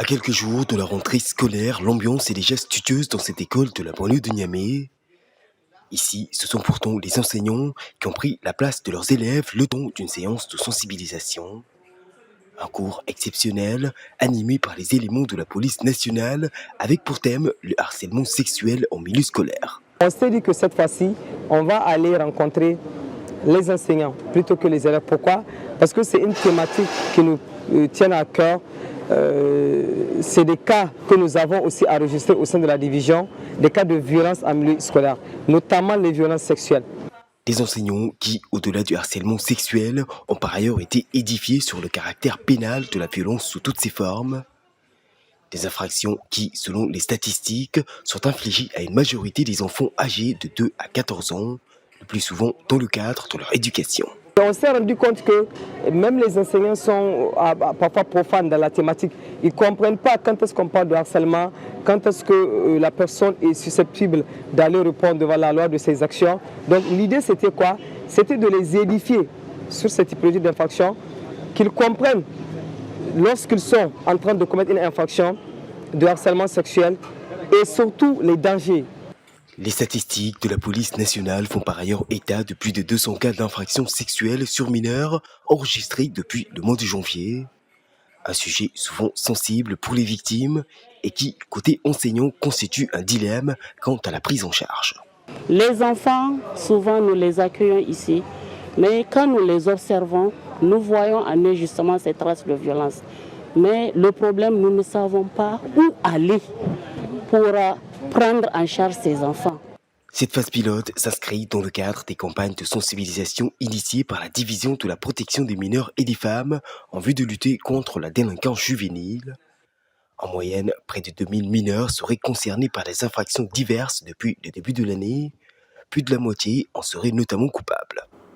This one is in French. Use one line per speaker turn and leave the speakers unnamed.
À quelques jours de la rentrée scolaire, l'ambiance est déjà studieuse dans cette école de la banlieue de Niamey. Ici, ce sont pourtant les enseignants qui ont pris la place de leurs élèves le temps d'une séance de sensibilisation. Un cours exceptionnel, animé par les éléments de la police nationale, avec pour thème le harcèlement sexuel en milieu scolaire.
On s'est dit que cette fois-ci, on va aller rencontrer les enseignants plutôt que les élèves. Pourquoi? Parce que c'est une thématique qui nous tient à cœur. C'est des cas que nous avons aussi enregistrés au sein de la division, des cas de violence en milieu scolaire, notamment les violences sexuelles.
Des enseignants qui, au-delà du harcèlement sexuel, ont par ailleurs été édifiés sur le caractère pénal de la violence sous toutes ses formes. Des infractions qui, selon les statistiques, sont infligées à une majorité des enfants âgés de 2 à 14 ans, le plus souvent dans le cadre de leur éducation.
On s'est rendu compte que même les enseignants sont parfois profanes dans la thématique. Ils ne comprennent pas quand est-ce qu'on parle de harcèlement, quand est-ce que la personne est susceptible d'aller répondre devant la loi de ses actions. Donc l'idée c'était quoi? C'était de les édifier sur cette typologie d'infraction, qu'ils comprennent lorsqu'ils sont en train de commettre une infraction de harcèlement sexuel et surtout les dangers.
Les statistiques de la police nationale font par ailleurs état de plus de 200 cas d'infractions sexuelles sur mineurs enregistrés depuis le mois de janvier. Un sujet souvent sensible pour les victimes et qui, côté enseignant, constitue un dilemme quant à la prise en charge.
Les enfants, souvent nous les accueillons ici, mais quand nous les observons, nous voyons en eux justement ces traces de violence. Mais le problème, nous ne savons pas où aller pour prendre en charge ces enfants.
Cette phase pilote s'inscrit dans le cadre des campagnes de sensibilisation initiées par la Division de la protection des mineurs et des femmes en vue de lutter contre la délinquance juvénile. En moyenne, près de 2000 mineurs seraient concernés par des infractions diverses depuis le début de l'année. Plus de la moitié en seraient notamment coupables.